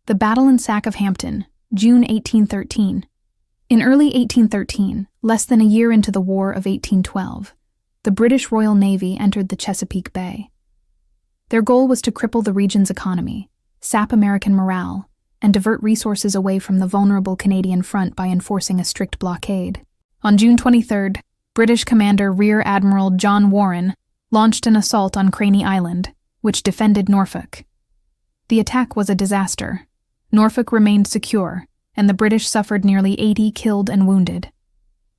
The Battle and Sack of Hampton, June 1813. In early 1813, less than a year into the War of 1812, the British Royal Navy entered the Chesapeake Bay. Their goal was to cripple the region's economy, sap American morale, and divert resources away from the vulnerable Canadian front by enforcing a strict blockade. On June 23rd, British Commander Rear Admiral John Warren launched an assault on Craney Island, which defended Norfolk. The attack was a disaster. Norfolk remained secure, and the British suffered nearly 80 killed and wounded.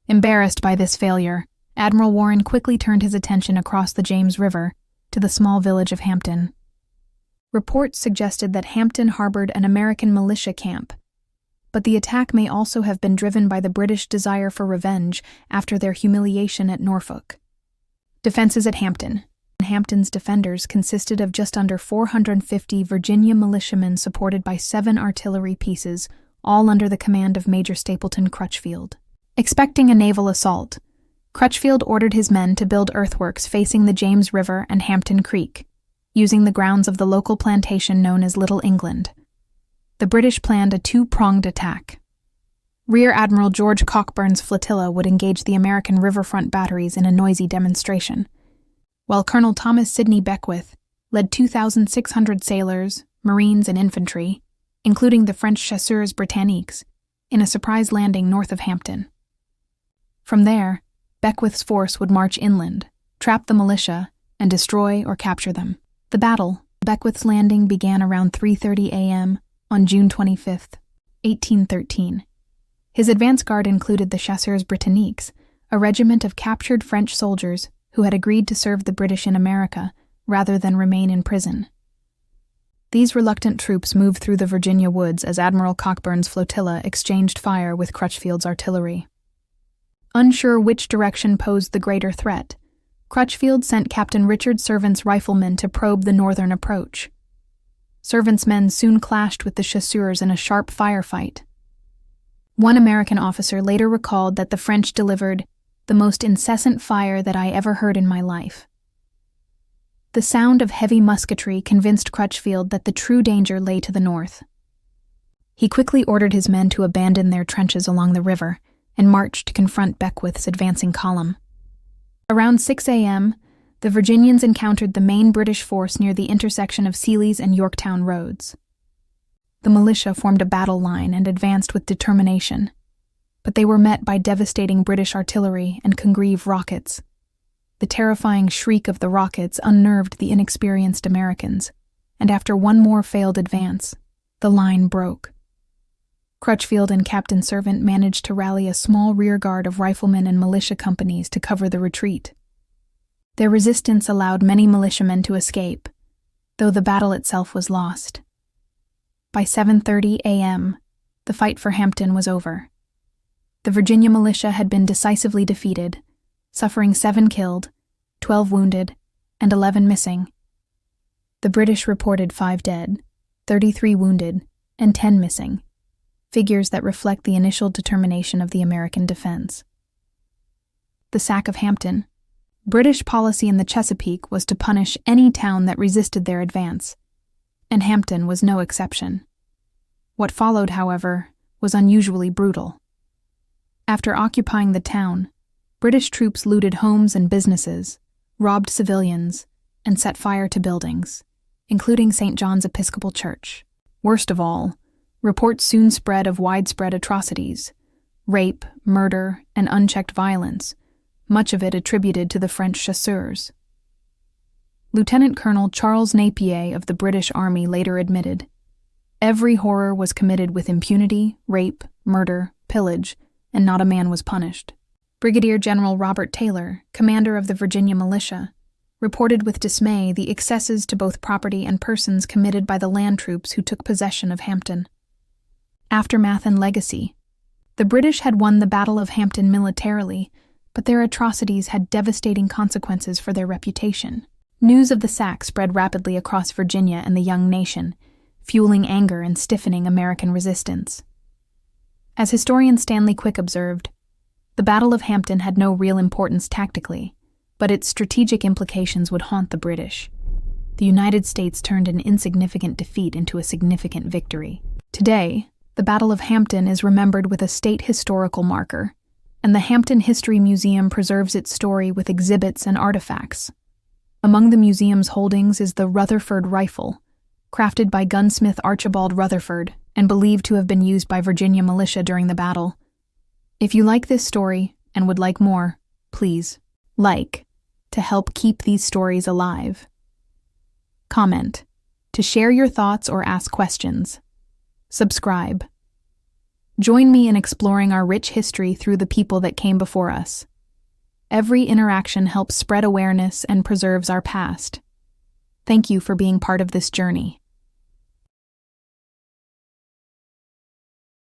Embarrassed by this failure, Admiral Warren quickly turned his attention across the James River to the small village of Hampton. Reports suggested that Hampton harbored an American militia camp, but the attack may also have been driven by the British desire for revenge after their humiliation at Norfolk. Defenses at Hampton. Hampton's defenders consisted of just under 450 Virginia militiamen supported by 7 artillery pieces, all under the command of Major Stapleton Crutchfield. Expecting a naval assault, Crutchfield ordered his men to build earthworks facing the James River and Hampton Creek, using the grounds of the local plantation known as Little England. The British planned a 2-pronged attack. Rear Admiral George Cockburn's flotilla would engage the American riverfront batteries in a noisy demonstration, while Colonel Thomas Sidney Beckwith led 2,600 sailors, marines, and infantry, including the French Chasseurs Britanniques, in a surprise landing north of Hampton. From there, Beckwith's force would march inland, trap the militia, and destroy or capture them. The battle, Beckwith's landing, began around 3:30 a.m. on June 25, 1813. His advance guard included the Chasseurs Britanniques, a regiment of captured French soldiers who had agreed to serve the British in America rather than remain in prison. These reluctant troops moved through the Virginia woods as Admiral Cockburn's flotilla exchanged fire with Crutchfield's artillery. Unsure which direction posed the greater threat, Crutchfield sent Captain Richard Servant's riflemen to probe the northern approach. Servant's men soon clashed with the Chasseurs in a sharp firefight. One American officer later recalled that the French delivered the most incessant fire that I ever heard in my life. The sound of heavy musketry convinced Crutchfield that the true danger lay to the north. He quickly ordered his men to abandon their trenches along the river and march to confront Beckwith's advancing column. Around 6 a.m., the Virginians encountered the main British force near the intersection of Sealy's and Yorktown roads. The militia formed a battle line and advanced with determination, but they were met by devastating British artillery and Congreve rockets. The terrifying shriek of the rockets unnerved the inexperienced Americans, and after one more failed advance, the line broke. Crutchfield and Captain Servant managed to rally a small rearguard of riflemen and militia companies to cover the retreat. Their resistance allowed many militiamen to escape, though the battle itself was lost. By 7:30 a.m., the fight for Hampton was over. The Virginia militia had been decisively defeated, suffering 7 killed, 12 wounded, and 11 missing. The British reported 5 dead, 33 wounded, and 10 missing, figures that reflect the initial determination of the American defense. The Sack of Hampton. British policy in the Chesapeake was to punish any town that resisted their advance, and Hampton was no exception. What followed, however, was unusually brutal. After occupying the town, British troops looted homes and businesses, robbed civilians, and set fire to buildings, including St. John's Episcopal Church. Worst of all, reports soon spread of widespread atrocities, rape, murder, and unchecked violence, much of it attributed to the French chasseurs. Lieutenant Colonel Charles Napier of the British Army later admitted, "Every horror was committed with impunity, rape, murder, pillage, and not a man was punished." Brigadier General Robert Taylor, commander of the Virginia militia, reported with dismay the excesses to both property and persons committed by the land troops who took possession of Hampton. Aftermath and legacy. The British had won the Battle of Hampton militarily, but their atrocities had devastating consequences for their reputation. News of the sack spread rapidly across Virginia and the young nation, fueling anger and stiffening American resistance. As historian Stanley Quick observed, the Battle of Hampton had no real importance tactically, but its strategic implications would haunt the British. The United States turned an insignificant defeat into a significant victory. Today, the Battle of Hampton is remembered with a state historical marker, and the Hampton History Museum preserves its story with exhibits and artifacts. Among the museum's holdings is the Rutherford rifle, crafted by gunsmith Archibald Rutherford and believed to have been used by Virginia militia during the battle. If you like this story and would like more, please like to help keep these stories alive. Comment to share your thoughts or ask questions. Subscribe. Join me in exploring our rich history through the people that came before us. Every interaction helps spread awareness and preserves our past. Thank you for being part of this journey.